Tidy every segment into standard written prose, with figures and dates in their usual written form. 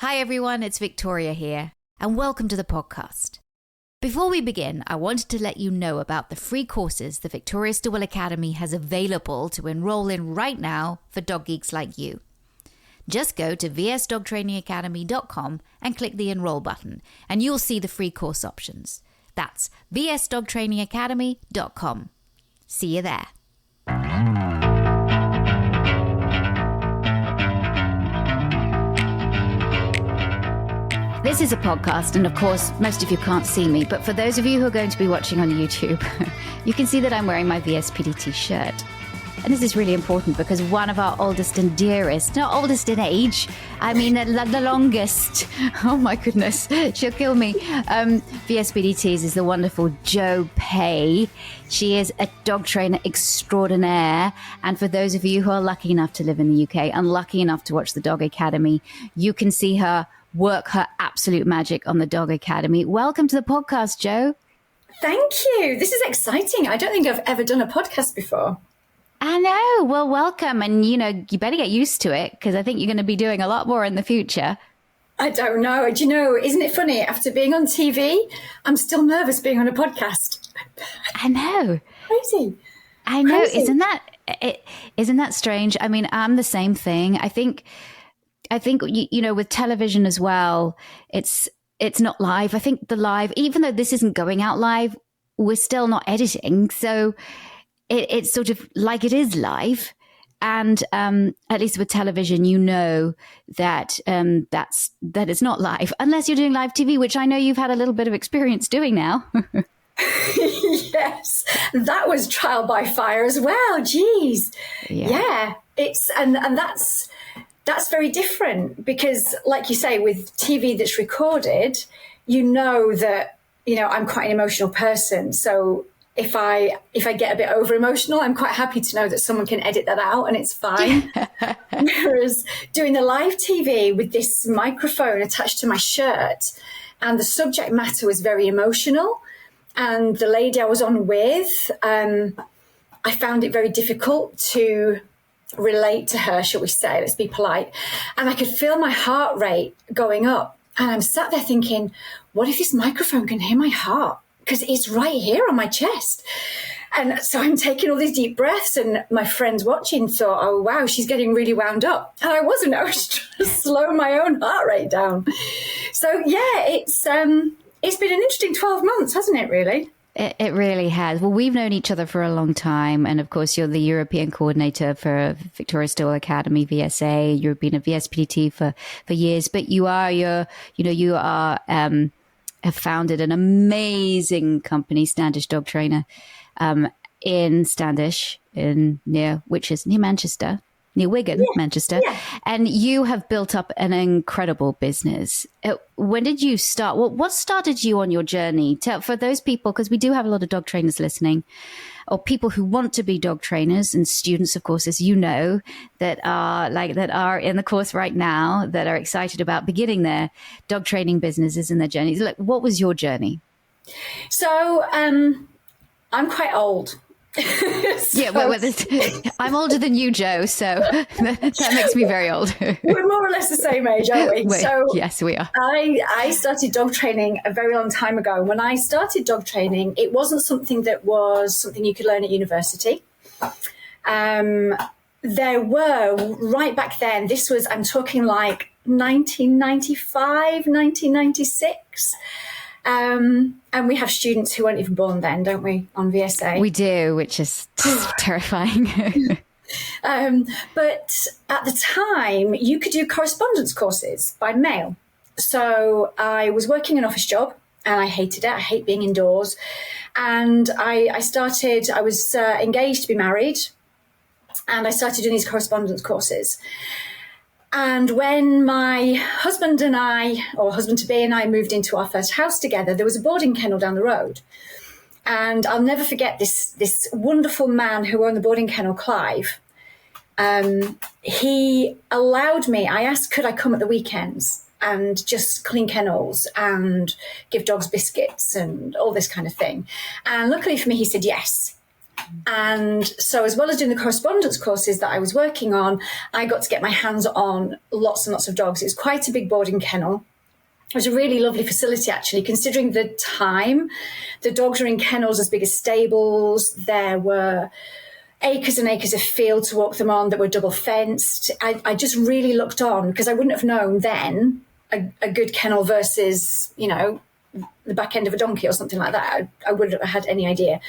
Hi everyone, it's Victoria here, and welcome to the podcast. Before we begin, I wanted to let you know about the free courses the Victoria Stilwell Academy has available to enroll in right now for dog geeks like you. Just go to vsdogtrainingacademy.com and click the enroll button, and you'll see the free course options. That's vsdogtrainingacademy.com. See you there. This is a podcast, and of course, most of you can't see me, but for those of you who are going to be watching on YouTube, you can see that I'm wearing my VSPDT shirt. And this is really important because one of our oldest and dearest, not oldest in age, I mean the longest, oh my goodness, she'll kill me, VSPDTs is the wonderful Jo Pay. She is a dog trainer extraordinaire. And for those of you who are lucky enough to live in the UK and lucky enough to watch the Dog Academy, you can see her work her absolute magic on the Dog Academy. Welcome to the podcast, Jo. Thank you. This is exciting. I don't think I've ever done a podcast before. I know. Well, welcome. And, you better get used to it because I think you're going to be doing a lot more in the future. I don't know. Do you know, isn't it funny? After being on TV, I'm still nervous being on a podcast. I know. Crazy. I know. Crazy. Isn't that strange? I mean, I'm the same thing. I think, with television as well, it's not live. I think the live, even though this isn't going out live, we're still not editing. So it's sort of like it is live. And at least with television, that it's not live unless you're doing live TV, which I know you've had a little bit of experience doing now. Yes, that was trial by fire as well. Geez. Yeah. It's and that's very different because, like you say, with TV that's recorded, that, I'm quite an emotional person. So if I get a bit over emotional, I'm quite happy to know that someone can edit that out and it's fine. Whereas doing the live TV with this microphone attached to my shirt, and the subject matter was very emotional, and the lady I was on with, I found it very difficult to relate to her, shall we say, let's be polite. And I could feel my heart rate going up. And I'm sat there thinking, what if this microphone can hear my heart? Because it's right here on my chest. And so I'm taking all these deep breaths, and my friends watching thought, oh, wow, she's getting really wound up. And I wasn't. I was trying to slow my own heart rate down. So, yeah, it's been an interesting 12 months, hasn't it, really? It really has. Well, we've known each other for a long time. And of course, you're the European coordinator for Victoria Stilwell Academy, VSA. You've been a VSPDT for years, but have founded an amazing company, Standish Dog Trainer, in Standish, which is near Manchester, near Wigan, Manchester. Yeah. And you have built up an incredible business. When did you start? What started you on your journey? For those people, because we do have a lot of dog trainers listening, or people who want to be dog trainers, and students, of course, as you know, that are in the course right now, that are excited about beginning their dog training businesses and their journeys. Like, what was your journey? So I'm quite old. Yeah, I'm older than you, Jo, so that makes me very old. We're more or less the same age, aren't we? Yes, we are. I started dog training a very long time ago. When I started dog training, it wasn't something you could learn at university. There were, right back then, I'm talking like 1995, 1996. And we have students who weren't even born then, don't we, on VSA? We do, which is terrifying. But at the time, you could do correspondence courses by mail. So I was working an office job and I hated it. I hate being indoors. And I was engaged to be married, and I started doing these correspondence courses. And when my husband to-be and I moved into our first house together, there was a boarding kennel down the road. And I'll never forget this wonderful man who owned the boarding kennel, Clive. He allowed me, I asked, could I come at the weekends and just clean kennels and give dogs biscuits and all this kind of thing. And luckily for me, he said yes. And so as well as doing the correspondence courses that I was working on, I got to get my hands on lots and lots of dogs. It was quite a big boarding kennel. It was a really lovely facility, actually, considering the time. The dogs were in kennels as big as stables. There were acres and acres of field to walk them on that were double fenced. I just really looked on because I wouldn't have known then a good kennel versus, you know, the back end of a donkey or something like that. I wouldn't have had any idea.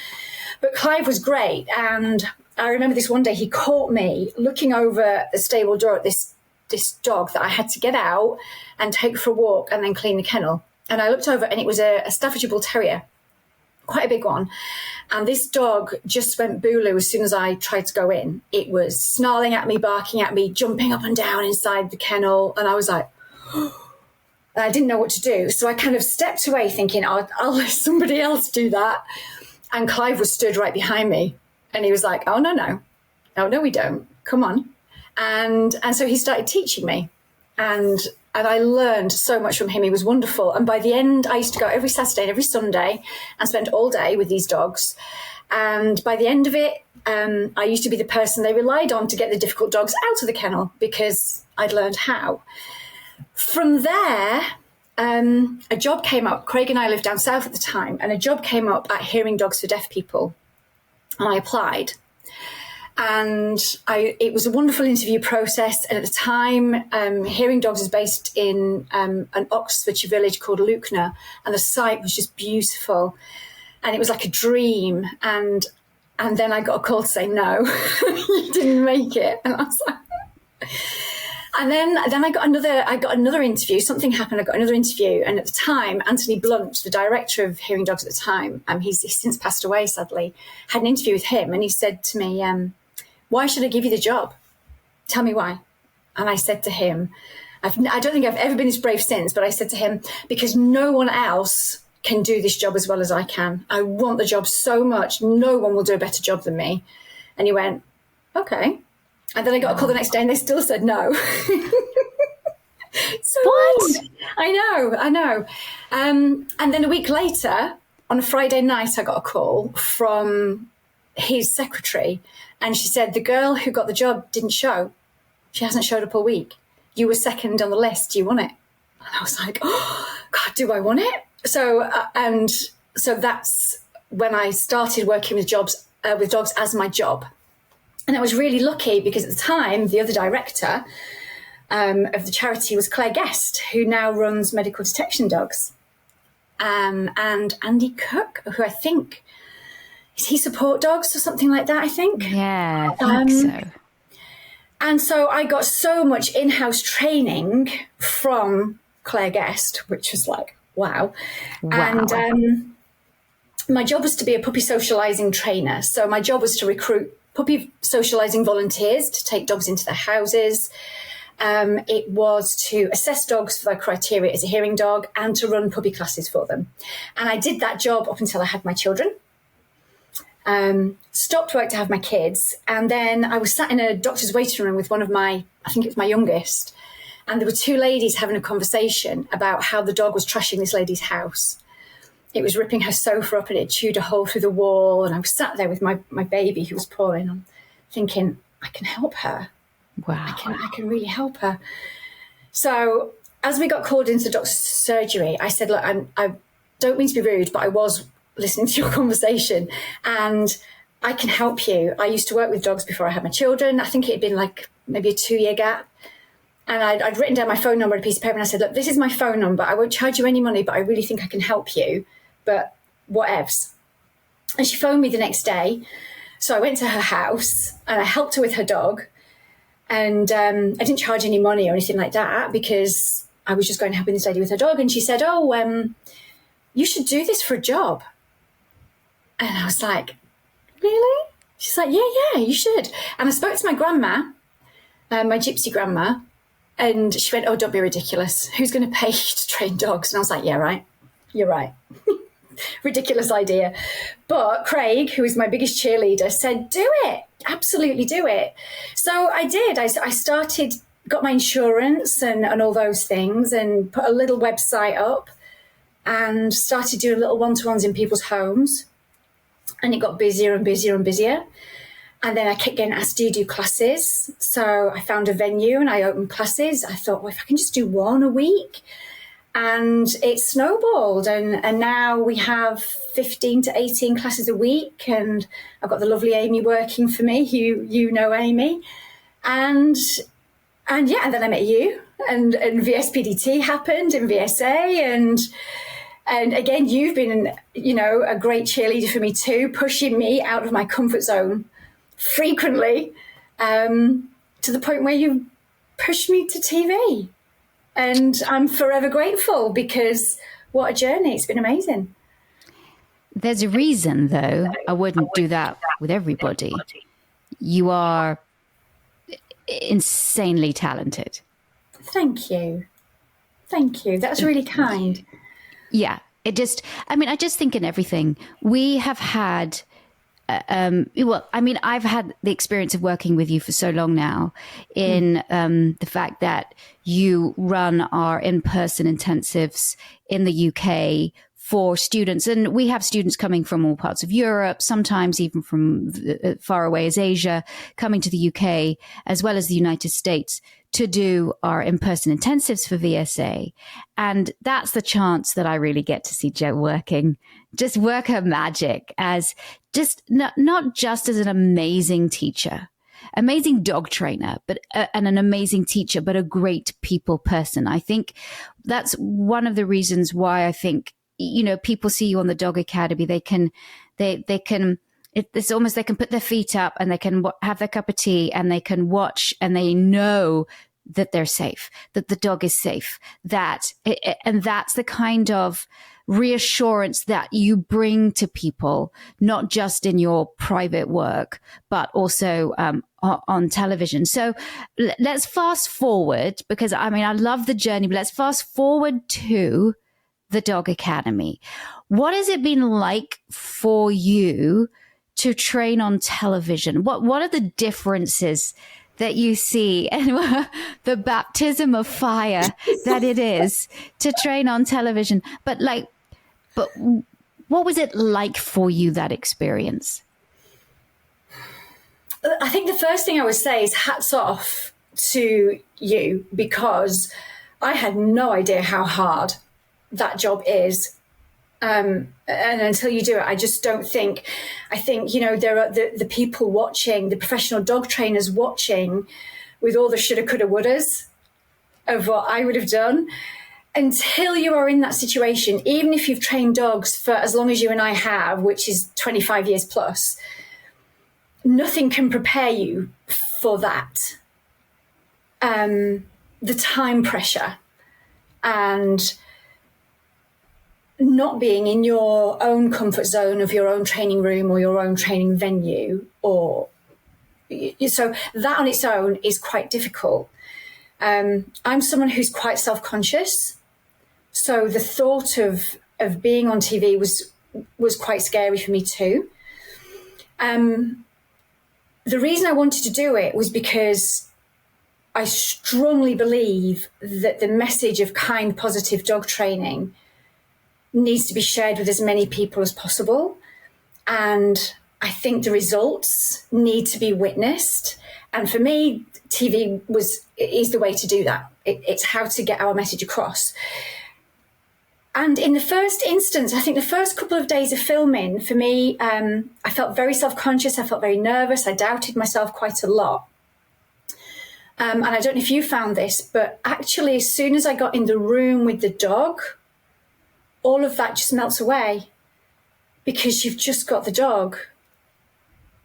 But Clive was great. And I remember this one day he caught me looking over the stable door at this dog that I had to get out and take for a walk and then clean the kennel. And I looked over and it was a Staffordshire Bull Terrier, quite a big one. And this dog just went booloo as soon as I tried to go in. It was snarling at me, barking at me, jumping up and down inside the kennel. And I was like, I didn't know what to do. So I kind of stepped away thinking, I'll let somebody else do that. And Clive was stood right behind me. And he was like, oh, no, we don't. Come on. And so he started teaching me. And I learned so much from him. He was wonderful. And by the end, I used to go every Saturday and every Sunday and spend all day with these dogs. And by the end of it, I used to be the person they relied on to get the difficult dogs out of the kennel because I'd learned how. From there, a job came up. Craig and I lived down south at the time, and a job came up at Hearing Dogs for Deaf People. And I applied. And it was a wonderful interview process. And at the time, Hearing Dogs is based in an Oxfordshire village called Lucknow. And the site was just beautiful. And it was like a dream. And then I got a call to say, no, you didn't make it. And I was like... And then I got another interview. Something happened. I got another interview. And at the time, Anthony Blunt, the director of Hearing Dogs at the time, he's since passed away, sadly, had an interview with him. And he said to me, why should I give you the job? Tell me why. And I said to him, I don't think I've ever been this brave since, but I said to him, because no one else can do this job as well as I can. I want the job so much. No one will do a better job than me. And he went, okay. And then I got a call the next day and they still said no. So what? I know. And then a week later, on a Friday night, I got a call from his secretary. And she said, the girl who got the job didn't show. She hasn't showed up all week. You were second on the list. Do you want it? And I was like, oh, God, do I want it? So that's when I started working with dogs as my job. And I was really lucky because at the time, the other director of the charity was Claire Guest, who now runs Medical Detection Dogs. And Andy Cook, who I think, is he Support Dogs or something like that, I think? Yeah, I think so. And so I got so much in-house training from Claire Guest, which was like, wow. And my job was to be a puppy socialising trainer. So my job was to recruit puppy socialising volunteers to take dogs into their houses. It was to assess dogs for their criteria as a hearing dog and to run puppy classes for them. And I did that job up until I had my children. Stopped work to have my kids. And then I was sat in a doctor's waiting room with one of I think it was my youngest. And there were two ladies having a conversation about how the dog was trashing this lady's house. It was ripping her sofa up and it chewed a hole through the wall. And I was sat there with my baby who was poorly and I'm thinking, I can help her. Wow. I can really help her. So as we got called into the doctor's surgery, I said, look, I don't mean to be rude, but I was listening to your conversation and I can help you. I used to work with dogs before I had my children. I think it had been like maybe a 2-year gap. And I'd written down my phone number on a piece of paper and I said, look, this is my phone number. I won't charge you any money, but I really think I can help you. But whatevs. And she phoned me the next day. So I went to her house and I helped her with her dog. And I didn't charge any money or anything like that because I was just going helping this lady with her dog. And she said, you should do this for a job. And I was like, really? She's like, yeah, you should. And I spoke to my grandma, my gypsy grandma, and she went, oh, don't be ridiculous. Who's going to pay you to train dogs? And I was like, yeah, right. You're right. Ridiculous idea. But Craig, who is my biggest cheerleader, said, do it. Absolutely do it. So I did. I started, got my insurance and all those things and put a little website up and started doing little one-to-ones in people's homes. And it got busier and busier and busier. And then I kept getting asked, do you do classes? So I found a venue and I opened classes. I thought, well, if I can just do one a week. And it snowballed. And now we have 15 to 18 classes a week. And I've got the lovely Amy working for me. You know Amy. And yeah, and then I met you. And VSPDT happened in VSA. And again, you've been, a great cheerleader for me too, pushing me out of my comfort zone frequently, to the point where you pushed me to TV. And I'm forever grateful, because what a journey. It's been amazing. There's a reason, though, I wouldn't do that with everybody. You are insanely talented. Thank you. That's really kind. Yeah, I just think in everything we have had, I've had the experience of working with you for so long now in the fact that you run our in-person intensives in the UK for students. And we have students coming from all parts of Europe, sometimes even from far away as Asia, coming to the UK as well as the United States to do our in-person intensives for VSA. And that's the chance that I really get to see Jo work her magic as just not just as an amazing teacher, amazing dog trainer, but and an amazing teacher, but a great people person. I think that's one of the reasons why I think, people see you on the Dog Academy. It's almost they can put their feet up and they can have their cup of tea and they can watch and they know that they're safe, that the dog is safe, and that's the kind of reassurance that you bring to people, not just in your private work, but also on television. So let's fast forward, because I love the journey, but let's fast forward to the Dog Academy. What has it been like for you to train on television? What are the differences that you see, and the baptism of fire that it is to train on television? But what was it like for you, that experience? I think the first thing I would say is hats off to you, because I had no idea how hard that job is. And until you do it, I just don't think, I think, there are the people watching, the professional dog trainers watching with all the shoulda, coulda, wouldas of what I would have done. Until you are in that situation, even if you've trained dogs for as long as you and I have, which is 25 years plus, nothing can prepare you for that. The time pressure and not being in your own comfort zone of your own training room or your own training venue, so that on its own is quite difficult. I'm someone who's quite self-conscious, so the thought of being on TV was quite scary for me too. The reason I wanted to do it was because I strongly believe that the message of kind, positive dog training needs to be shared with as many people as possible. And I think the results need to be witnessed. And for me, TV is the way to do that. It's how to get our message across. And in the first instance, I think the first couple of days of filming, for me, I felt very self-conscious. I felt very nervous. I doubted myself quite a lot. And I don't know if you found this, but actually, as soon as I got in the room with the dog, all of that just melts away, because you've just got the dog.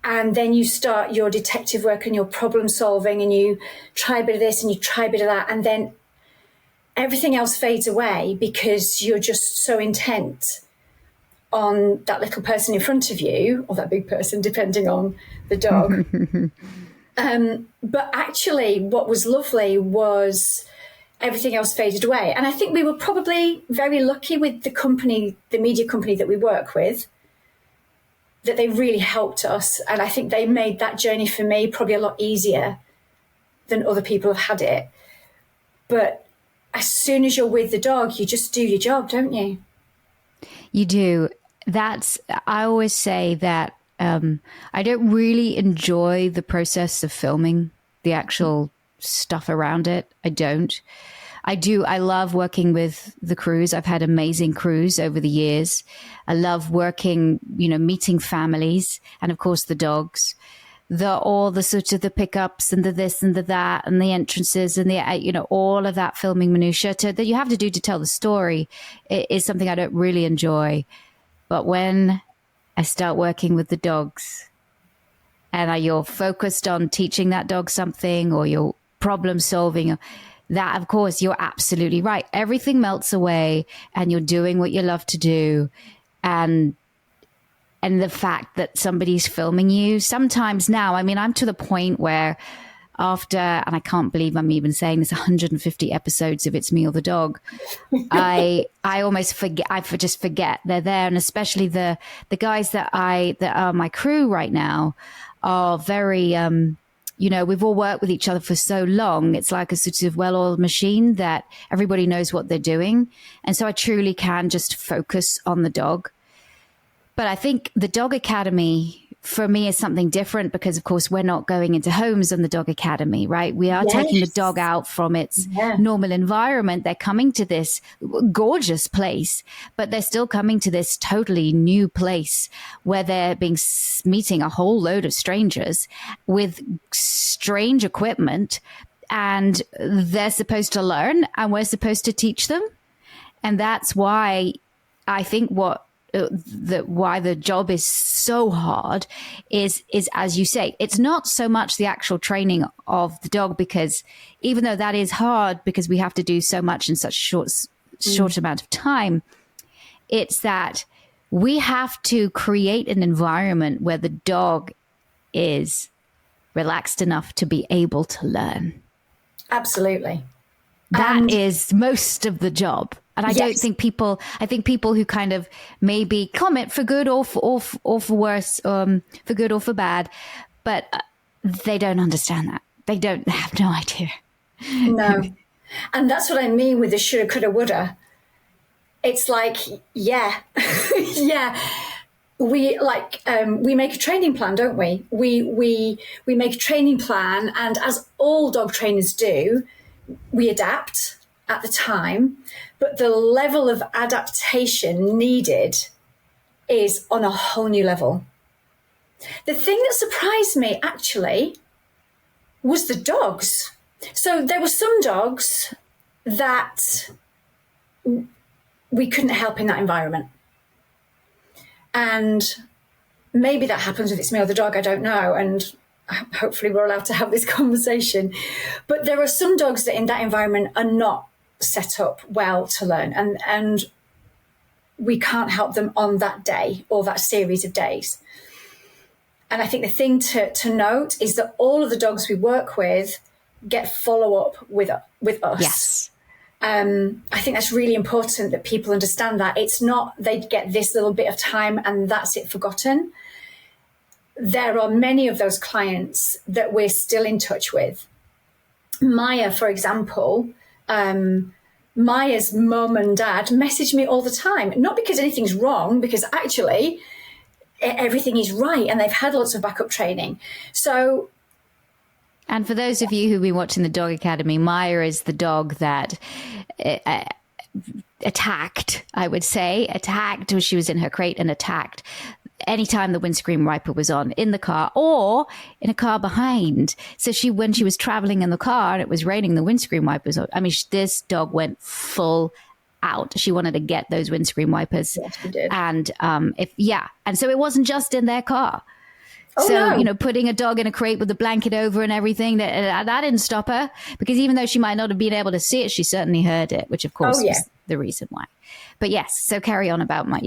And then you start your detective work and your problem solving, and you try a bit of this and you try a bit of that. And then everything else fades away because you're just so intent on that little person in front of you, or that big person, depending on the dog. But actually, what was lovely was everything else faded away. And I think we were probably very lucky with the media company that we work with, that they really helped us. And I think they made that journey for me probably a lot easier than other people have had it. But as soon as you're with the dog, you just do your job, don't you? You do. I always say that I don't really enjoy the process of filming the actual stuff around it. I don't. I do. I love working with the crews. I've had amazing crews over the years. I love working, meeting families and of course the dogs. All the sort of the pickups and the this and the that and the entrances and all of that filming minutia that you have to do to tell the story is something I don't really enjoy. But when I start working with the dogs and you're focused on teaching that dog something or you're problem solving, that, of course, you're absolutely right. Everything melts away and you're doing what you love to do. And the fact that somebody's filming you sometimes now, I mean, I'm to the point where after, and I can't believe I'm even saying this, 150 episodes of It's Me or the Dog, I almost forget, just forget they're there. And especially the guys that are my crew right now are very, we've all worked with each other for so long. It's like a sort of well-oiled machine that everybody knows what they're doing. And so I truly can just focus on the dog. But I think the Dog Academy for me is something different because, of course, we're not going into homes on the Dog Academy, right? We are taking the dog out from its normal environment. They're coming to this gorgeous place, but they're still coming to this totally new place where they're meeting a whole load of strangers with strange equipment, and they're supposed to learn and we're supposed to teach them. And that's why I think why the job is so hard is as you say, it's not so much the actual training of the dog, because even though that is hard because we have to do so much in such short amount of time, it's that we have to create an environment where the dog is relaxed enough to be able to learn. Absolutely. That is most of the job. And I don't think I think people who kind of maybe comment for good or for worse, for good or for bad, but they don't understand that. They have no idea. No. And that's what I mean with the shoulda, coulda, woulda. It's like, yeah. We make a training plan, don't we? We make a training plan, and as all dog trainers do, we adapt at the time, but the level of adaptation needed is on a whole new level. The thing that surprised me actually was the dogs. So there were some dogs that we couldn't help in that environment. And maybe that happens with It's Me or the Dog, I don't know. And hopefully we're allowed to have this conversation. But there are some dogs that in that environment are not set up well to learn, and we can't help them on that day or that series of days. And I think the thing to note is that all of the dogs we work with get follow-up with us. Yes. I think that's really important that people understand that. It's not they get this little bit of time and that's it, forgotten. There are many of those clients that we're still in touch with. Maya, for example, Maya's mum and dad message me all the time, not because anything's wrong, because actually everything is right and they've had lots of backup training. So, and for those of you who've been watching the Dog Academy, Maya is the dog that attacked, I would say, when she was in her crate, and attacked anytime the windscreen wiper was on in the car or in a car behind. So when she was traveling in the car and it was raining, the windscreen wipers on. I mean, this dog went full out. She wanted to get those windscreen wipers. Yes, she did. And and so it wasn't just in their car. Oh, so, no. Putting a dog in a crate with a blanket over and everything, that didn't stop her, because even though she might not have been able to see it, she certainly heard it, which of course was the reason why. But yes, so carry on about my,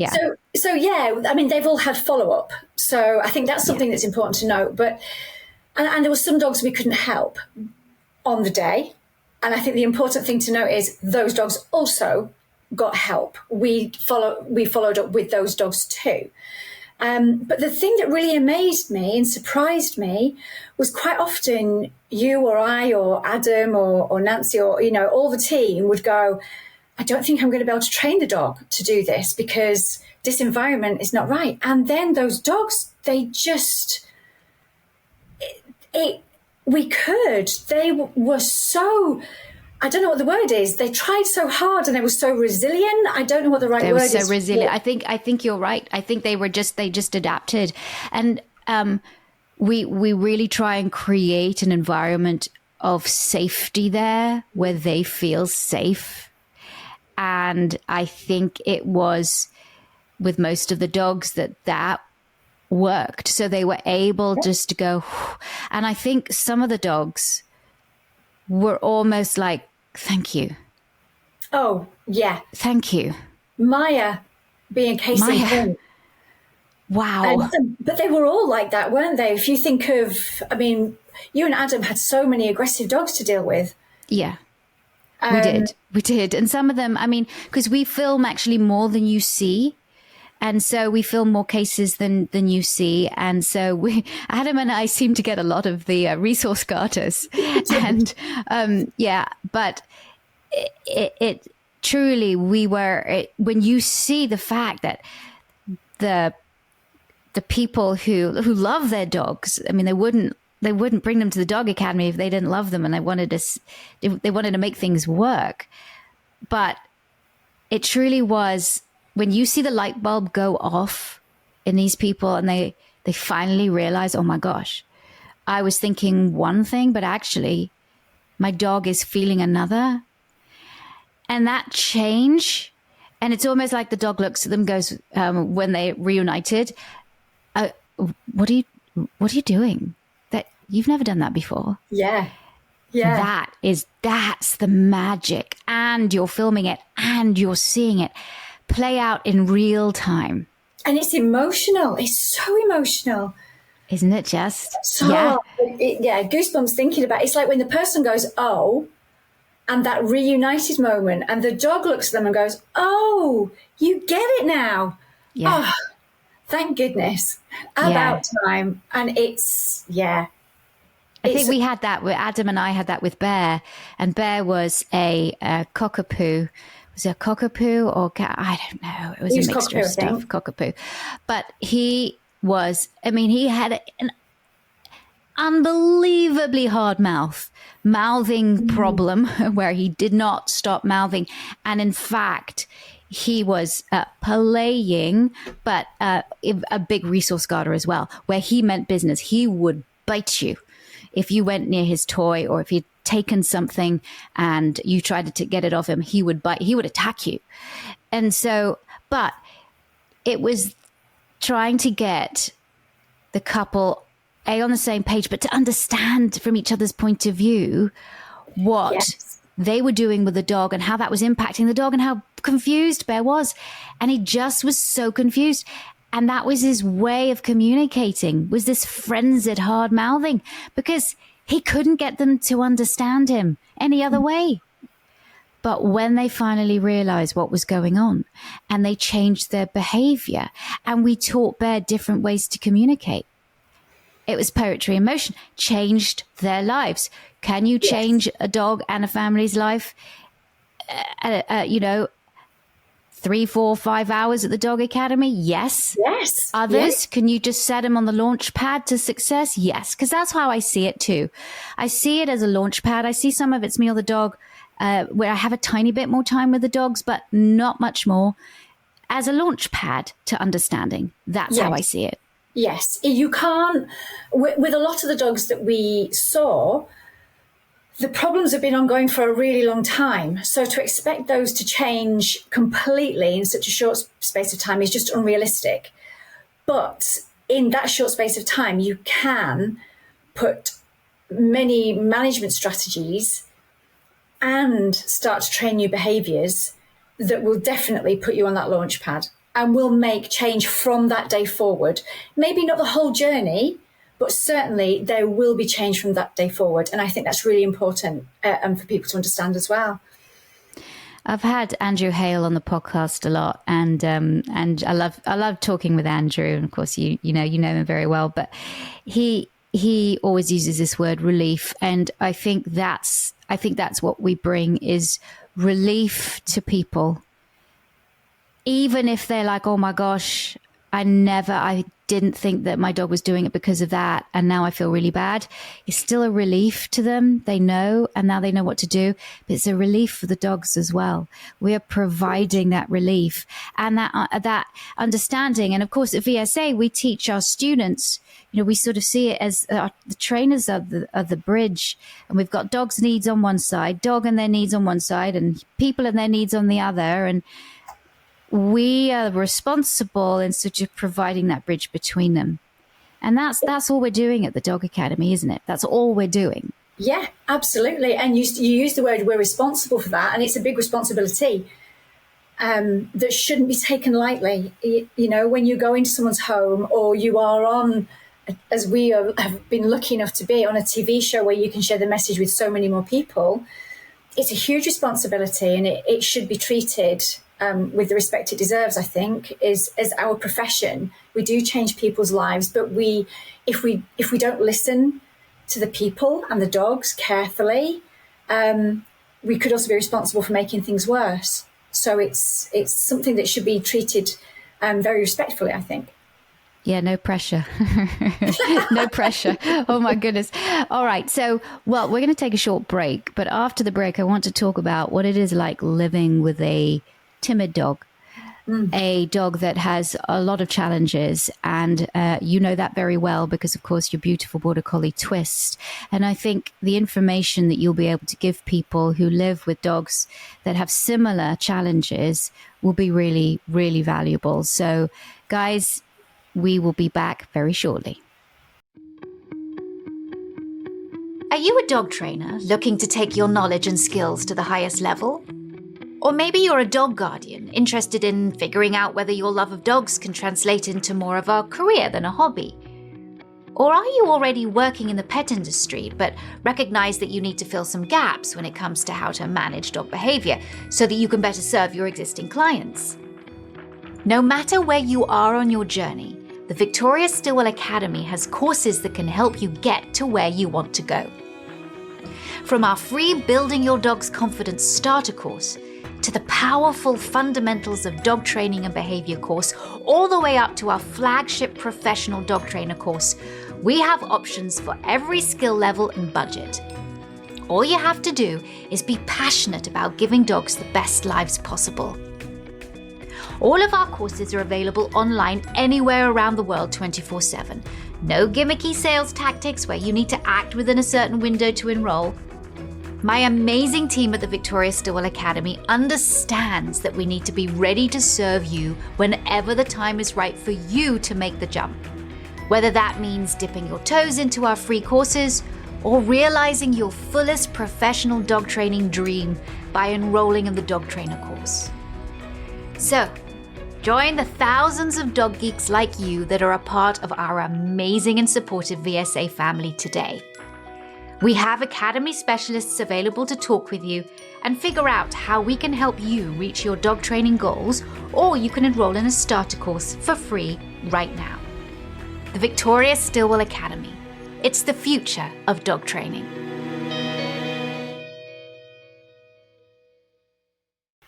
So I mean, they've all had follow-up. So I think that's something that's important to note. But, and there were some dogs we couldn't help on the day. And I think the important thing to note is those dogs also got help. We followed up with those dogs too. But the thing that really amazed me and surprised me was quite often you or I or Adam or Nancy or, all the team would go, I don't think I'm going to be able to train the dog to do this because this environment is not right. And then those dogs, they just, they were so, I don't know what the word is. They tried so hard and they were so resilient. I don't know what the right word is. They were so resilient. I think you're right. I think they just adapted. And we really try and create an environment of safety there where they feel safe. And I think it was with most of the dogs that worked. So they were able just to go. And I think some of the dogs were almost like, thank you. Oh, yeah. Thank you. Maya being case in point. Wow. But they were all like that, weren't they? If you think of, I mean, you and Adam had so many aggressive dogs to deal with. Yeah. We did. And some of them, I mean, because we film actually more than you see. And so we film more cases than you see. And so Adam and I seem to get a lot of the resource guarders. And but it truly, when you see the fact that the people who love their dogs, I mean, they wouldn't bring them to the dog academy if they didn't love them and they wanted to make things work. But it truly was when you see the light bulb go off in these people and they finally realize, oh my gosh, I was thinking one thing, but actually my dog is feeling another. And that change, and it's almost like the dog looks at them, goes, when they reunited, what are you doing? You've never done that before. Yeah. That's the magic. And you're filming it and you're seeing it play out in real time. And it's emotional. It's so emotional. Isn't it just? Goosebumps thinking about it. It's like when the person goes, oh, and that reunited moment and the dog looks at them and goes, oh, you get it now. Yeah. Oh, thank goodness. About time. And I think we had that. Adam and I had that with Bear, and Bear was a cockapoo. Was it a cockapoo or cat? I don't know. It was a mixture of stuff. Cockapoo, but he was. I mean, he had an unbelievably hard mouthing problem where he did not stop mouthing, and in fact, he was playing, but a big resource guarder as well, where he meant business. He would bite you if you went near his toy, or if he'd taken something and you tried to get it off him, he would bite, he would attack you. And so, but it was trying to get the couple on the same page, but to understand from each other's point of view what they were doing with the dog and how that was impacting the dog and how confused Bear was. And he just was so confused. And that was his way of communicating, was this frenzied hard mouthing, because he couldn't get them to understand him any other way. But when they finally realized what was going on and they changed their behavior, and we taught Bear different ways to communicate, it was poetry in motion, changed their lives. Can you change a dog and a family's life? 3, 4, 5 hours at the dog academy? Yes. Others, can you just set them on the launch pad to success? Yes, because that's how I see it too. I see it as a launch pad. I see some of it's me or the dog, where I have a tiny bit more time with the dogs, but not much more, as a launch pad to understanding. That's how I see it. Yes. You can't, with a lot of the dogs that we saw, the problems have been ongoing for a really long time. So to expect those to change completely in such a short space of time is just unrealistic. But in that short space of time, you can put many management strategies and start to train new behaviours that will definitely put you on that launch pad and will make change from that day forward. Maybe not the whole journey, but certainly there will be change from that day forward. And I think that's really important for people to understand as well. I've had Andrew Hale on the podcast a lot, and I love talking with Andrew. And of course, you know him very well, but he always uses this word relief, and I think that's what we bring is relief to people, even if they're like, oh my gosh, I didn't think that my dog was doing it because of that, and now I feel really bad. It's still a relief to them. They know, and now they know what to do. But it's a relief for the dogs as well. We are providing that relief and that understanding. And of course, at VSA, we teach our students. We sort of see it as the trainers of the bridge, and we've got dogs' needs on one side, dog and their needs on one side, and people and their needs on the other, and we are responsible in sort of providing that bridge between them. And that's all we're doing at the Dog Academy, isn't it? That's all we're doing. Yeah, absolutely. And you use the word we're responsible for that, and it's a big responsibility that shouldn't be taken lightly. When you go into someone's home, or you are on, as we have been lucky enough to be, on a TV show where you can share the message with so many more people, it's a huge responsibility, and it should be treated with the respect it deserves. I think as our profession, we do change people's lives, but if we don't listen to the people and the dogs carefully, we could also be responsible for making things worse. So it's something that should be treated very respectfully, I think. Yeah, no pressure. No pressure. Oh, my goodness. All right. So, we're going to take a short break. But after the break, I want to talk about what it is like living with a timid dog, a dog that has a lot of challenges. And you know that very well because, of course, your beautiful Border Collie Twist. And I think the information that you'll be able to give people who live with dogs that have similar challenges will be really, really valuable. So, guys, we will be back very shortly. Are you a dog trainer looking to take your knowledge and skills to the highest level? Or maybe you're a dog guardian interested in figuring out whether your love of dogs can translate into more of a career than a hobby? Or are you already working in the pet industry but recognize that you need to fill some gaps when it comes to how to manage dog behavior so that you can better serve your existing clients? No matter where you are on your journey, the Victoria Stilwell Academy has courses that can help you get to where you want to go. From our free Building Your Dog's Confidence starter course, to the powerful Fundamentals of Dog Training and Behavior course, all the way up to our flagship Professional Dog Trainer course, we have options for every skill level and budget. All you have to do is be passionate about giving dogs the best lives possible. All of our courses are available online anywhere around the world 24/7. No gimmicky sales tactics where you need to act within a certain window to enroll. My amazing team at the Victoria Stilwell Academy understands that we need to be ready to serve you whenever the time is right for you to make the jump. Whether that means dipping your toes into our free courses or realizing your fullest professional dog training dream by enrolling in the dog trainer course. So, join the thousands of dog geeks like you that are a part of our amazing and supportive VSA family today. We have Academy specialists available to talk with you and figure out how we can help you reach your dog training goals, or you can enroll in a starter course for free right now. The Victoria Stilwell Academy. It's the future of dog training.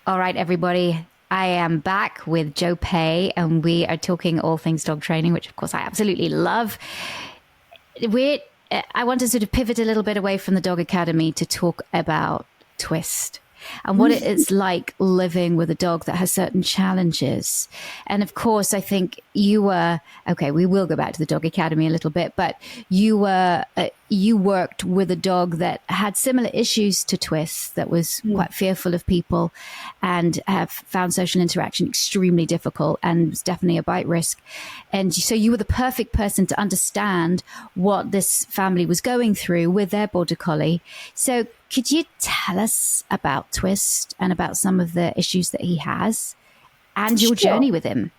All right, everybody. I am back with Joe Pay, and we are talking all things dog training, which of course I absolutely love. I want to sort of pivot a little bit away from the Dog Academy to talk about Twist and what it is like living with a dog that has certain challenges. And of course, I think you were, okay, we will go back to the Dog Academy a little bit, but you worked with a dog that had similar issues to Twist, that was quite fearful of people and have found social interaction extremely difficult and was definitely a bite risk. And so you were the perfect person to understand what this family was going through with their Border Collie. So could you tell us about Twist and about some of the issues that he has and your journey with him?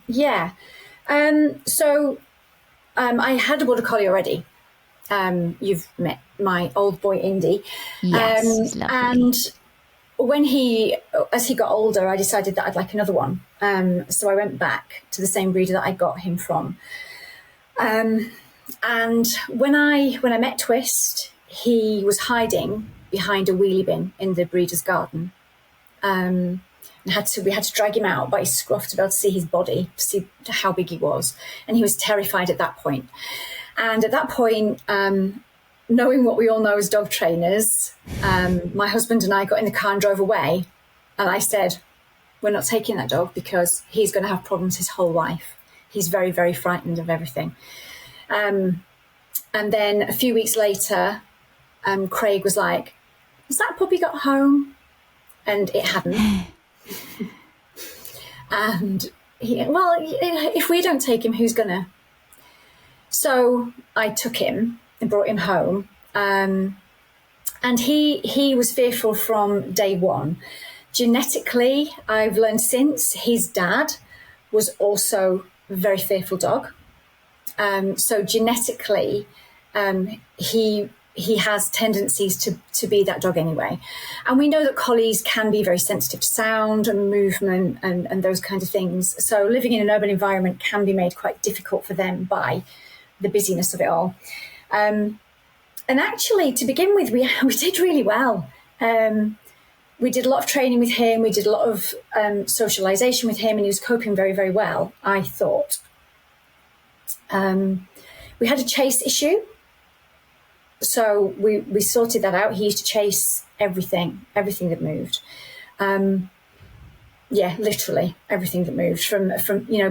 Yeah. So I had a Border Collie already. You've met my old boy Indy. Yes, he's lovely. And as he got older, I decided that I'd like another one. So I went back to the same breeder that I got him from. And when I met Twist, he was hiding behind a wheelie bin in the breeder's garden. And we had to drag him out by his scruff to be able to see his body, to see how big he was. And he was terrified at that point. And at that point, knowing what we all know as dog trainers, my husband and I got in the car and drove away. And I said, we're not taking that dog because he's going to have problems his whole life. He's very, very frightened of everything. And then a few weeks later, Craig was like, has that puppy got home? And it hadn't. And if we don't take him, who's gonna? So I took him and brought him home. And he was fearful from day one. Genetically, I've learned since, his dad was also a very fearful dog. So genetically, he has tendencies to be that dog anyway. And we know that collies can be very sensitive to sound and movement and those kinds of things. So living in an urban environment can be made quite difficult for them by the busyness of it all. And actually, to begin with, we did really well. We did a lot of training with him. We did a lot of socialization with him, and he was coping very, very well, I thought. We had a chase issue. So we sorted that out. He used to chase everything that moved. Literally everything that moved, from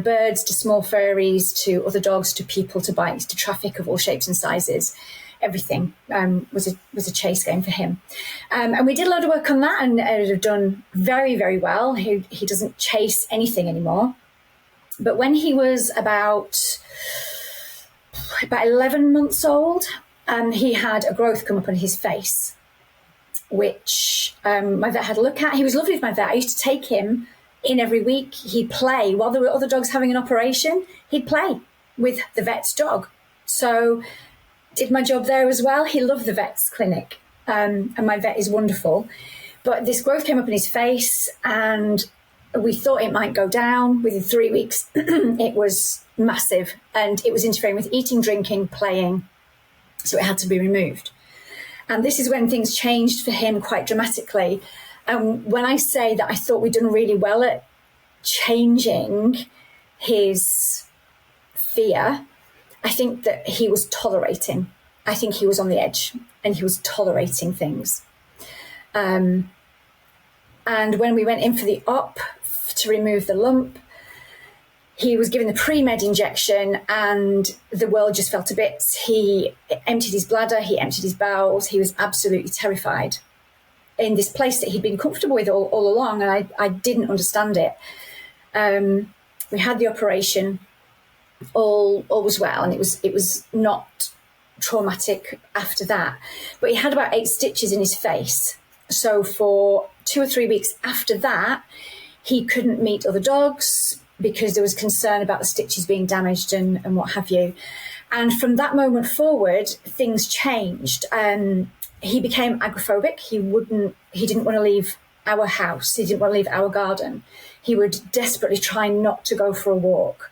birds to small furries to other dogs to people to bikes to traffic of all shapes and sizes. Everything was a chase game for him. And we did a lot of work on that, and it have done very, very well. He doesn't chase anything anymore. But when he was about 11 months old, he had a growth come up on his face, which my vet had a look at. He was lovely with my vet. I used to take him in every week. He'd play. While there were other dogs having an operation, he'd play with the vet's dog. So did my job there as well. He loved the vet's clinic, and my vet is wonderful. But this growth came up in his face, and we thought it might go down. Within 3 weeks, it was massive, and it was interfering with eating, drinking, playing. So it had to be removed. And this is when things changed for him quite dramatically. And when I say that I thought we'd done really well at changing his fear, I think that he was tolerating. I think he was on the edge and he was tolerating things. And when we went in for the op to remove the lump, he was given the pre-med injection and the world just fell to bits. He emptied his bladder, he emptied his bowels. He was absolutely terrified in this place that he'd been comfortable with all along, and I didn't understand it. We had the operation, all was well, and it was not traumatic after that. But he had about 8 stitches in his face. So for 2 or 3 weeks after that, he couldn't meet other dogs because there was concern about the stitches being damaged and what have you. And from that moment forward, things changed. He became agoraphobic. He didn't want to leave our house. He didn't want to leave our garden. He would desperately try not to go for a walk.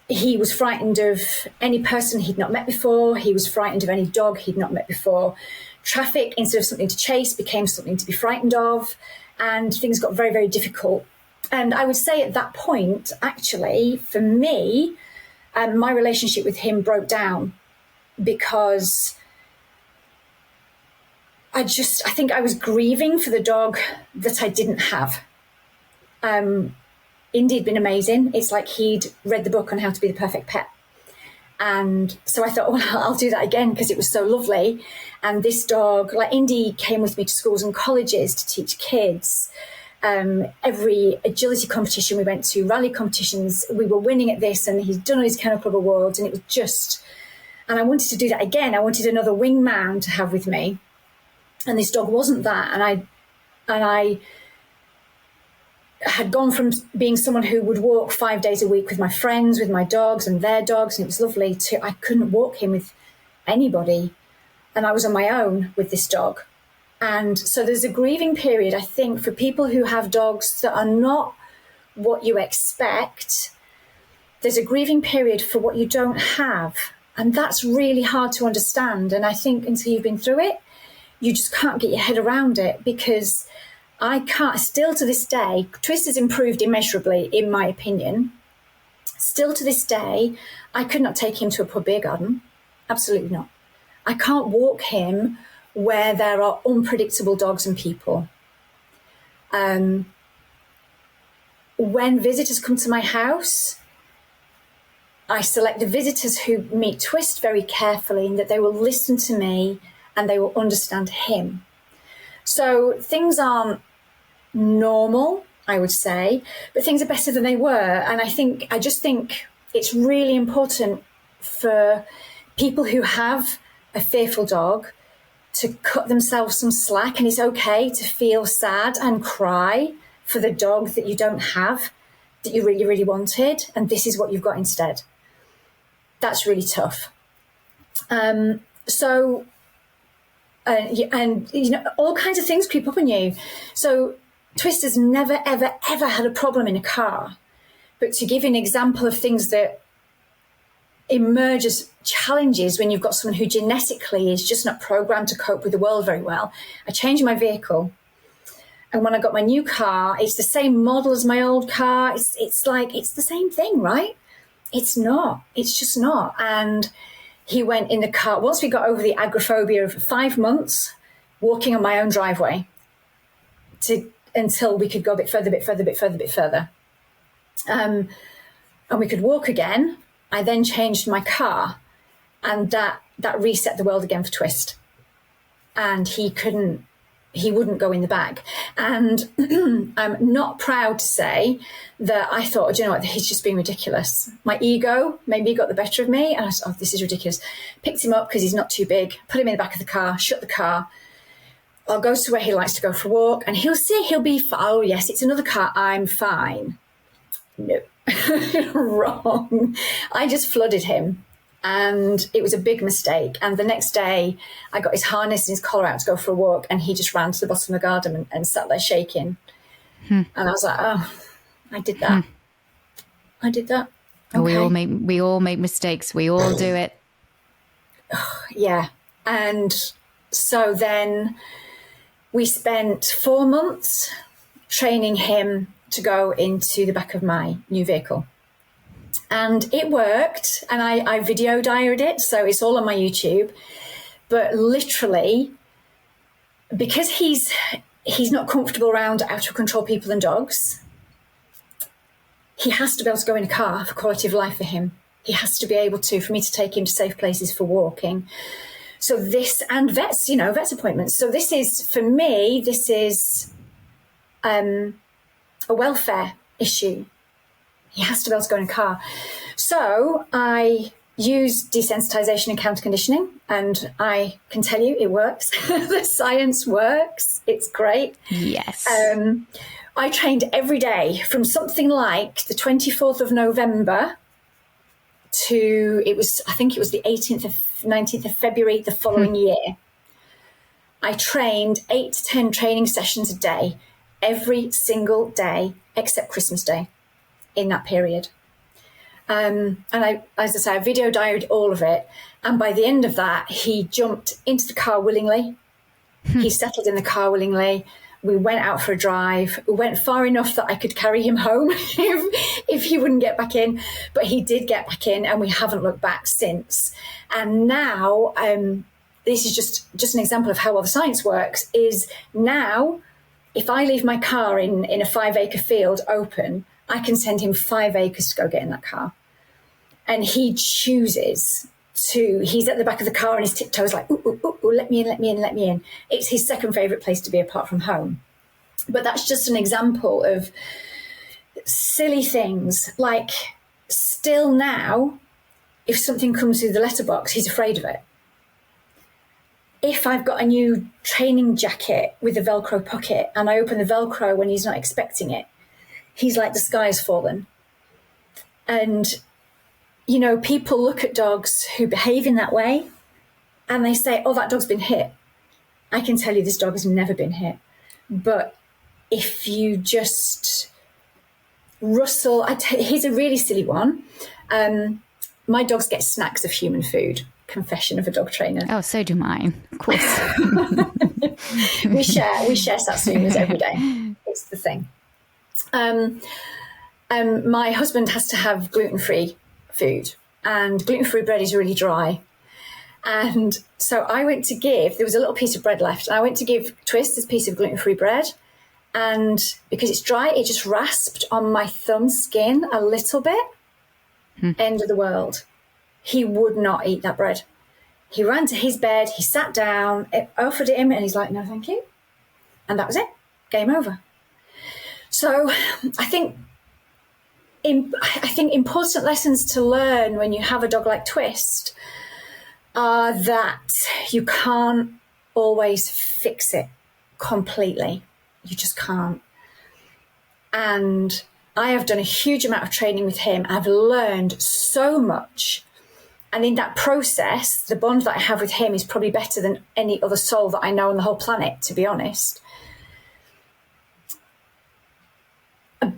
He was frightened of any person he'd not met before. He was frightened of any dog he'd not met before. Traffic, instead of something to chase, became something to be frightened of. And things got very, very difficult. And I would say at that point, actually, for me, my relationship with him broke down because I think I was grieving for the dog that I didn't have. Indy had been amazing. It's like he'd read the book on how to be the perfect pet. And so I thought, well, I'll do that again because it was so lovely. And this dog, like Indy, came with me to schools and colleges to teach kids. Every agility competition we went to, rally competitions, we were winning at this, and he's done all his Kennel Club awards, and it was just, and I wanted to do that again. I wanted another wingman to have with me, and this dog wasn't that. And I had gone from being someone who would walk 5 days a week with my friends, with my dogs and their dogs, and it was lovely, to I couldn't walk him with anybody, and I was on my own with this dog. And so there's a grieving period, I think, for people who have dogs that are not what you expect. There's a grieving period for what you don't have. And that's really hard to understand. And I think until you've been through it, you just can't get your head around it, because I can't, still to this day, Twist has improved immeasurably, in my opinion. Still to this day, I could not take him to a pub beer garden. Absolutely not. I can't walk him where there are unpredictable dogs and people. When visitors come to my house, I select the visitors who meet Twist very carefully, and that they will listen to me and they will understand him. So things aren't normal, I would say, but things are better than they were. And I just think it's really important for people who have a fearful dog to cut themselves some slack. And it's okay to feel sad and cry for the dog that you don't have, that you really, really wanted, and this is what you've got instead. That's really tough. And you know, all kinds of things creep up on you. So Twist has never, ever, ever had a problem in a car. But to give you an example of things that emerge as challenges when you've got someone who genetically is just not programmed to cope with the world very well, I changed my vehicle. And when I got my new car, it's the same model as my old car. It's like, it's the same thing, right? It's not. It's just not. And he went in the car. Once we got over the agoraphobia of 5 months, walking on my own driveway until we could go a bit further. And we could walk again. I then changed my car, and that reset the world again for Twist. And he wouldn't go in the bag. And I'm not proud to say that I thought, do you know what, he's just being ridiculous. My ego maybe got the better of me, and I thought, oh, this is ridiculous. Picked him up because he's not too big, put him in the back of the car, shut the car. I'll go to where he likes to go for a walk, and he'll be fine. Oh, yes, it's another car, I'm fine. No, wrong. I just flooded him. And it was a big mistake. And the next day, I got his harness and his collar out to go for a walk, and he just ran to the bottom of the garden and sat there shaking. And I was like, oh, I did that. I did that. Okay. We all make mistakes. We all do it. Yeah. And so then we spent 4 months training him to go into the back of my new vehicle. And it worked, and I video diaried it, so it's all on my YouTube. But literally, because he's not comfortable around out of control people and dogs, he has to be able to go in a car for quality of life for him. He has to be able to, for me to take him to safe places for walking. So this, and vets, vet appointments. So this is, for me, a welfare issue. He has to be able to go in a car. So I use desensitization and counter conditioning, and I can tell you it works. The science works. It's great. Yes. I trained every day from something like the 24th of November to I think it was the 19th of February the following year. I trained 8 to 10 training sessions a day, every single day except Christmas Day. In that period. And I, as I say, I video diaried all of it. And by the end of that, he jumped into the car willingly. He settled in the car willingly. We went out for a drive. We went far enough that I could carry him home if he wouldn't get back in. But he did get back in, and we haven't looked back since. And now, this is just an example of how well the science works, is now, if I leave my car in a 5-acre field open, I can send him 5 acres to go get in that car. And he chooses to, he's at the back of the car and his tiptoes like, ooh, let me in. It's his second favourite place to be apart from home. But that's just an example of silly things. Like, still now, if something comes through the letterbox, he's afraid of it. If I've got a new training jacket with a Velcro pocket and I open the Velcro when he's not expecting it, he's like, the sky has fallen. And, people look at dogs who behave in that way and they say, oh, that dog's been hit. I can tell you this dog has never been hit. But if you just rustle, here's a really silly one. my dogs get snacks of human food. Confession of a dog trainer. Oh, so do mine, of course. we share satsumas every day. It's the thing. My husband has to have gluten-free food, and gluten-free bread is really dry. And so I went to give, there was a little piece of bread left, and I went to give Twist this piece of gluten-free bread. And because it's dry, it just rasped on my thumb skin a little bit. End of the world. He would not eat that bread. He ran to his bed, he sat down, I offered it him, and he's like, no, thank you. And that was it. Game over. So I think important lessons to learn when you have a dog like Twist are that you can't always fix it completely. You just can't. And I have done a huge amount of training with him. I've learned so much. And in that process, the bond that I have with him is probably better than any other soul that I know on the whole planet, to be honest.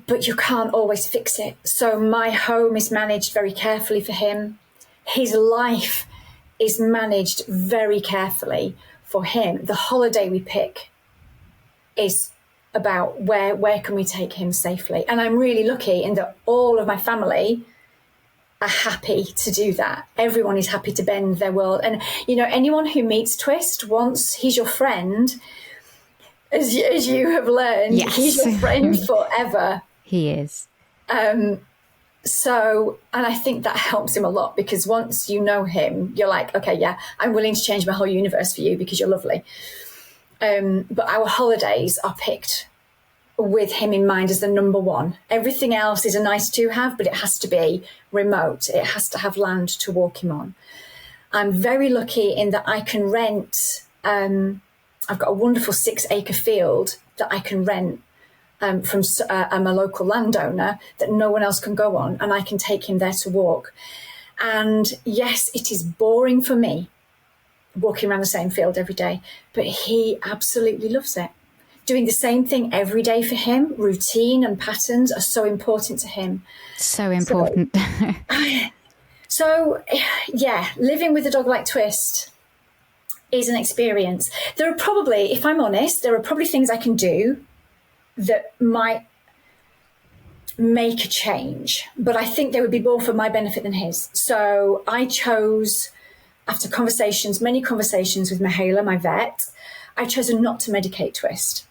But you can't always fix it. So my home is managed very carefully for him. His life is managed very carefully for him. The holiday we pick is about where can we take him safely. And I'm really lucky in that all of my family are happy to do that. Everyone is happy to bend their world. And, you know, anyone who meets Twist, once he's your friend, as you have learned, yes. He's your friend forever. He is. So, and I think that helps him a lot, because once you know him, you're like, okay, yeah, I'm willing to change my whole universe for you because you're lovely. But our holidays are picked with him in mind as the number one. Everything else is a nice to have, but it has to be remote. It has to have land to walk him on. I'm very lucky in that I can rent. I've got a wonderful 6-acre field that I can rent from a local landowner that no one else can go on, and I can take him there to walk. And yes, it is boring for me walking around the same field every day, but he absolutely loves it. Doing the same thing every day for him, routine and patterns are so important to him. So important. So yeah, living with a dog like Twist is an experience. There are probably, if I'm honest, there are probably things I can do that might make a change, but I think they would be more for my benefit than his. So I chose, after many conversations with Mihaela, my vet, I chose not to medicate Twist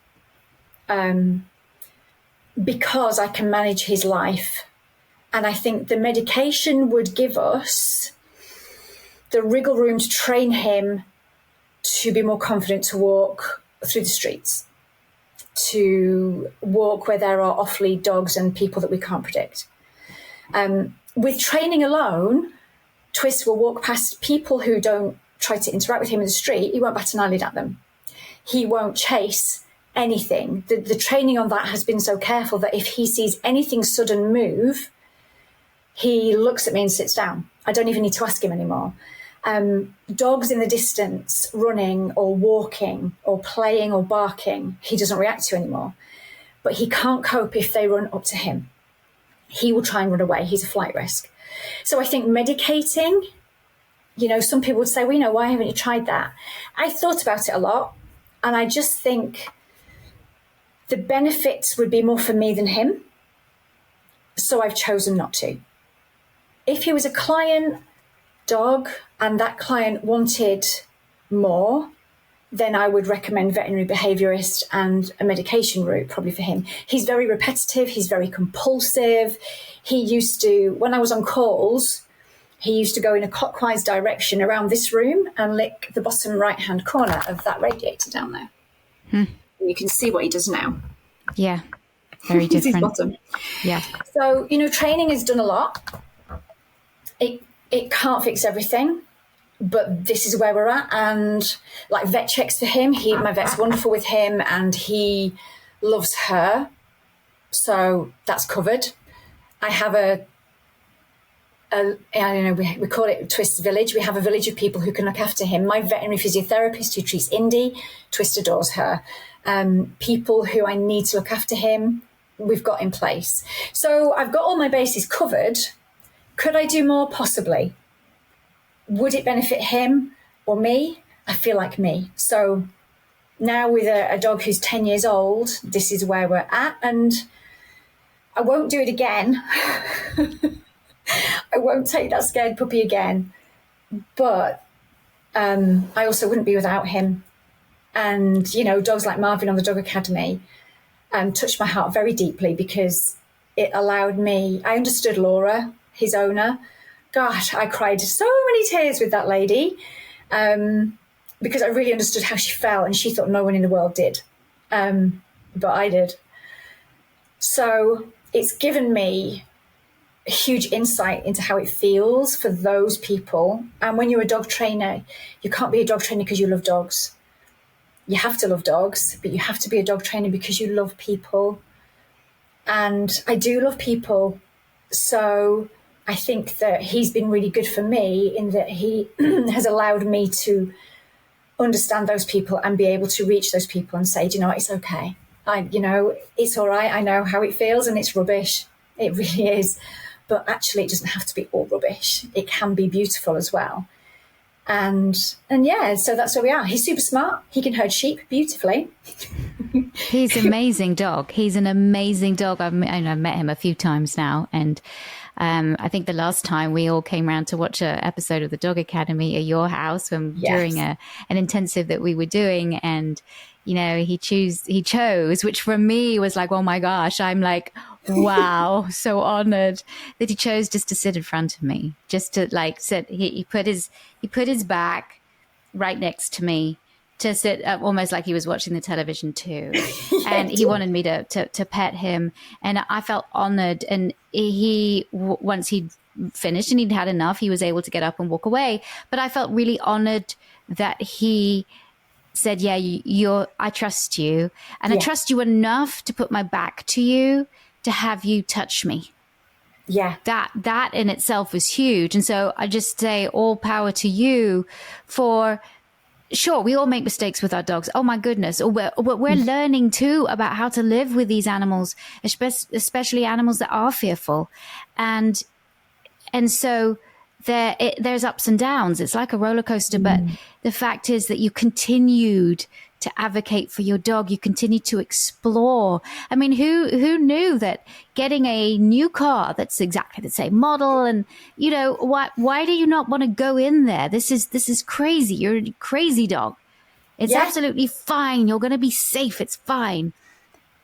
because I can manage his life. And I think the medication would give us the wriggle room to train him to be more confident to walk through the streets, to walk where there are off-lead dogs and people that we can't predict. With training alone, Twist will walk past people who don't try to interact with him in the street. He won't bat an eyelid at them. He won't chase anything. The training on that has been so careful that if he sees anything sudden move, he looks at me and sits down. I don't even need to ask him anymore. Dogs in the distance, running or walking or playing or barking, he doesn't react to anymore. But he can't cope if they run up to him. He will try and run away. He's a flight risk. So I think medicating, you know, some people would say, well, you know, why haven't you tried that? I thought about it a lot, and I just think the benefits would be more for me than him. So I've chosen not to. If he was a client dog and that client wanted more, then I would recommend veterinary behaviourist and a medication route probably for him. He's very repetitive. He's very compulsive. He used to, when I was on calls, he used to go in a clockwise direction around this room and lick the bottom right-hand corner of that radiator down there. You can see what he does now. Yeah, very different. His bottom. Yeah. So, you know, training has done a lot. It can't fix everything, but this is where we're at. And like vet checks for him, my vet's wonderful with him and he loves her. So that's covered. I have I don't know, we call it Twist Village. We have a village of people who can look after him. My veterinary physiotherapist who treats Indy, Twist adores her. People who I need to look after him, we've got in place. So I've got all my bases covered. Could I do more? Possibly. Would it benefit him or me? I feel like me. So now with a dog who's 10 years old, this is where we're at, and I won't do it again. I won't take that scared puppy again. But I also wouldn't be without him. And, you know, dogs like Marvin on the Dog Academy touched my heart very deeply because it allowed me, I understood Laura, his owner. Gosh, I cried so many tears with that lady because I really understood how she felt, and she thought no one in the world did. But I did. So it's given me a huge insight into how it feels for those people. And when you're a dog trainer, you can't be a dog trainer because you love dogs. You have to love dogs, but you have to be a dog trainer because you love people. And I do love people. So I think that he's been really good for me in that he has allowed me to understand those people and be able to reach those people and say, do you know what, it's okay. It's all right. I know how it feels and it's rubbish. It really is. But actually, it doesn't have to be all rubbish. It can be beautiful as well. And yeah, so that's where we are. He's super smart. He can herd sheep beautifully. He's an amazing dog. He's an amazing dog. I've met him a few times now. And I think the last time we all came around to watch an episode of the Dog Academy at your house during an intensive that we were doing. And, you know, he chose, which for me was like, oh my gosh, I'm like, wow, so honored that he chose just to sit in front of me, just to like sit. He put his back right next to me to sit up, almost like he was watching the television too. And he wanted me to pet him, and I felt honored. And once he'd finished and he'd had enough, he was able to get up and walk away. But I felt really honored that he said, yeah, I trust you, and I trust you enough to put my back to you, to have you touch me. Yeah. That in itself was huge. And so I just say all power to you for, sure, we all make mistakes with our dogs. Oh my goodness. Or we're learning too about how to live with these animals, especially animals that are fearful. And so there's ups and downs. It's like a roller coaster, but the fact is that you continued to advocate for your dog. You continue to explore. I mean, who knew that getting a new car that's exactly the same model, and you know, why do you not want to go in there? This is crazy. You're a crazy dog. It's absolutely fine. You're going to be safe. It's fine.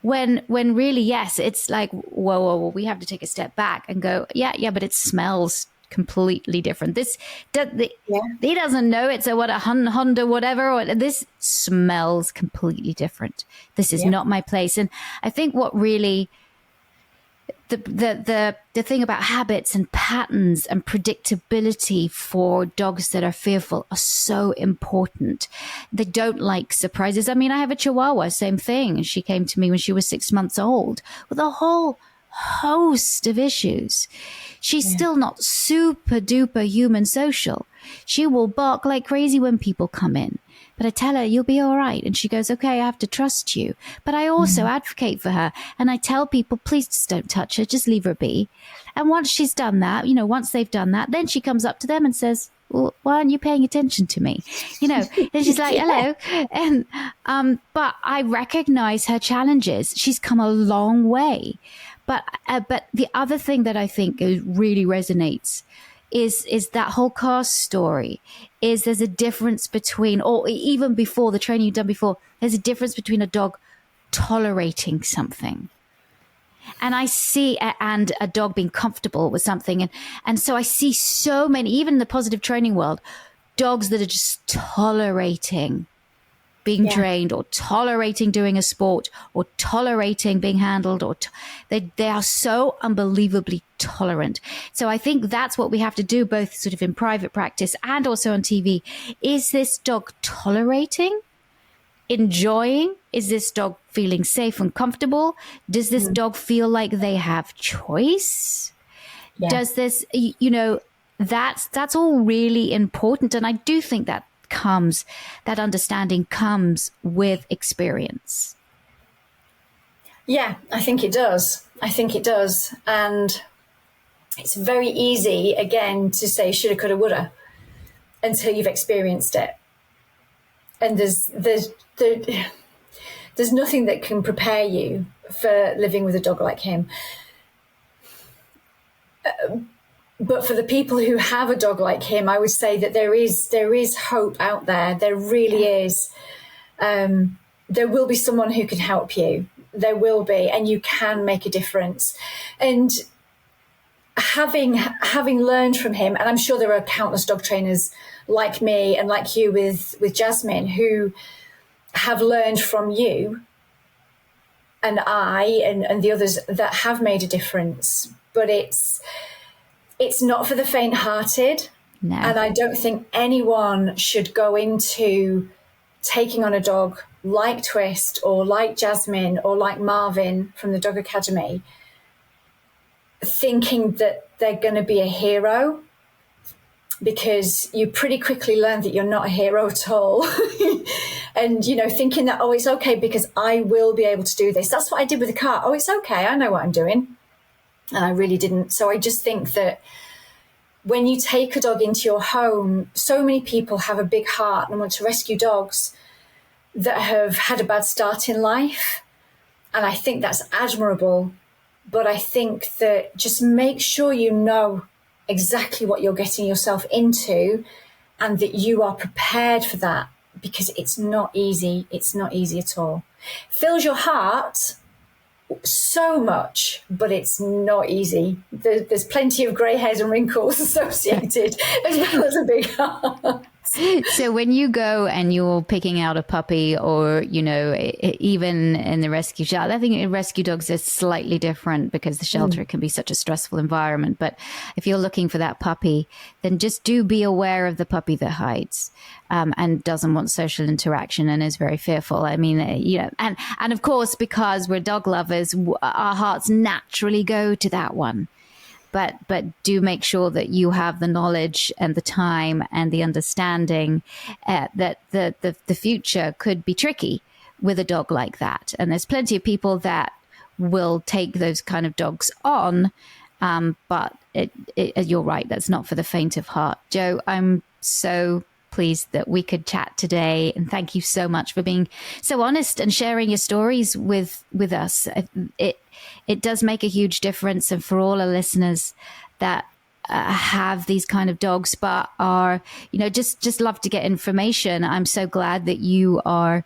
When really, yes, it's like, whoa, we have to take a step back and go, yeah, but it smells completely different. He doesn't know it's a Honda whatever, or this smells completely different. This is not my place. And I think what really the thing about habits and patterns and predictability for dogs that are fearful are so important. They don't like surprises. I mean, I have a Chihuahua, same thing. She came to me when she was 6 months old with a whole host of issues. She's still not super duper human social. She will bark like crazy when people come in, but I tell her, you'll be all right. And she goes, okay, I have to trust you. But I also advocate for her. And I tell people, please just don't touch her. Just leave her be. And once she's done that, you know, once they've done that, then she comes up to them and says, well, why aren't you paying attention to me? You know, and she's like, hello. And, but I recognize her challenges. She's come a long way. But the other thing that I think really resonates is that whole car story. Is there's a difference between, or even before the training you've done before, there's a difference between a dog tolerating something, and a dog being comfortable with something, and so I see so many, even in the positive training world, dogs that are just tolerating being trained, or tolerating doing a sport, or tolerating being handled, or they are so unbelievably tolerant. So I think that's what we have to do, both sort of in private practice and also on TV. Is this dog tolerating, enjoying? Is this dog feeling safe and comfortable? Does this dog feel like they have choice? Does this, you know, that's all really important. And I do think that understanding comes with experience. Yeah, I think it does. And it's very easy, again, to say shoulda, coulda, woulda until you've experienced it. And there's nothing that can prepare you for living with a dog like him. But for the people who have a dog like him, I would say that there is hope out there. There really is. There will be someone who can help you. There will be, and you can make a difference. And having learned from him, and I'm sure there are countless dog trainers like me and like you with Jasmine who have learned from you and I and the others that have made a difference. But it's not for the faint-hearted. No. And I don't think anyone should go into taking on a dog like Twist or like Jasmine or like Marvin from the Dog Academy thinking that they're going to be a hero, because you pretty quickly learn that you're not a hero at all. And, thinking that, it's okay because I will be able to do this. That's what I did with the car. Oh, it's okay. I know what I'm doing. And I really didn't. So I just think that when you take a dog into your home, so many people have a big heart and want to rescue dogs that have had a bad start in life. And I think that's admirable. But I think that just make sure you know exactly what you're getting yourself into and that you are prepared for that, because it's not easy. It's not easy at all. Fills your heart so much, but it's not easy. There's plenty of grey hairs and wrinkles associated as well as a big heart. So when you go and you're picking out a puppy, or, even in the rescue shelter, I think in rescue dogs are slightly different because the shelter can be such a stressful environment. But if you're looking for that puppy, then just do be aware of the puppy that hides and doesn't want social interaction and is very fearful. I mean, and of course, because we're dog lovers, our hearts naturally go to that one. But do make sure that you have the knowledge and the time and the understanding that the future could be tricky with a dog like that. And there's plenty of people that will take those kind of dogs on. But you're right, that's not for the faint of heart. Joe, I'm so pleased that we could chat today. And thank you so much for being so honest and sharing your stories with us. It does make a huge difference. And for all our listeners that have these kind of dogs, but are, just love to get information, I'm so glad that you are,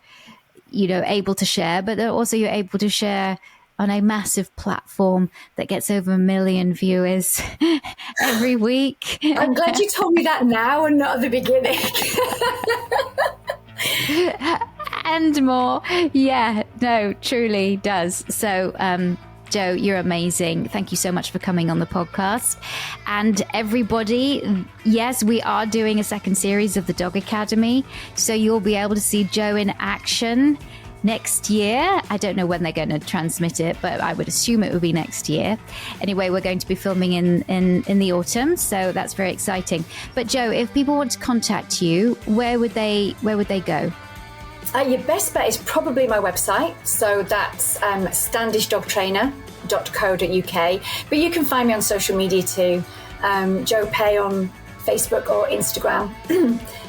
able to share, but that also you're able to share on a massive platform that gets over 1 million viewers every week. I'm glad you told me that now and not at the beginning. And more. Yeah, no, truly does. So, Joe, you're amazing. Thank you so much for coming on the podcast. And everybody, yes, we are doing a second series of the Dog Academy. So you'll be able to see Joe in action next year. I don't know when they're going to transmit it, but I would assume it will be next year. Anyway, we're going to be filming in the autumn, so that's very exciting. But Joe, if people want to contact you, where would they go? Your best bet is probably my website. So that's standishdogtrainer.co.uk. But you can find me on social media too. Joe Pay on Facebook or Instagram.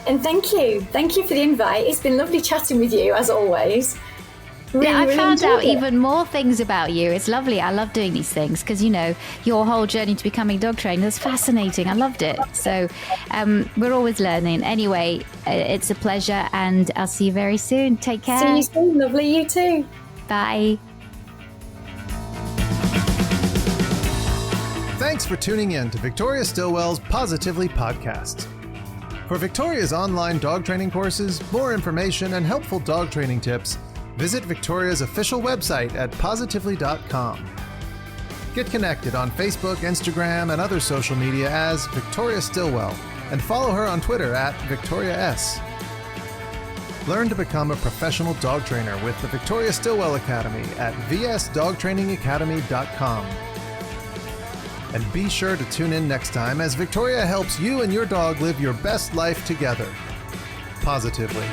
And thank you for the invite. It's been lovely chatting with you, as always. I found out even more things about you. It's lovely. I love doing these things because, your whole journey to becoming a dog trainer is fascinating. I loved it. So we're always learning. Anyway, it's a pleasure and I'll see you very soon. Take care. See you soon. Lovely. You too. Bye. Thanks for tuning in to Victoria Stilwell's Positively podcast. For Victoria's online dog training courses, more information, and helpful dog training tips, visit Victoria's official website at positively.com. Get connected on Facebook, Instagram, and other social media as Victoria Stilwell, and follow her on Twitter at Victoria S. Learn to become a professional dog trainer with the Victoria Stilwell Academy at vsdogtrainingacademy.com. And be sure to tune in next time as Victoria helps you and your dog live your best life together, positively.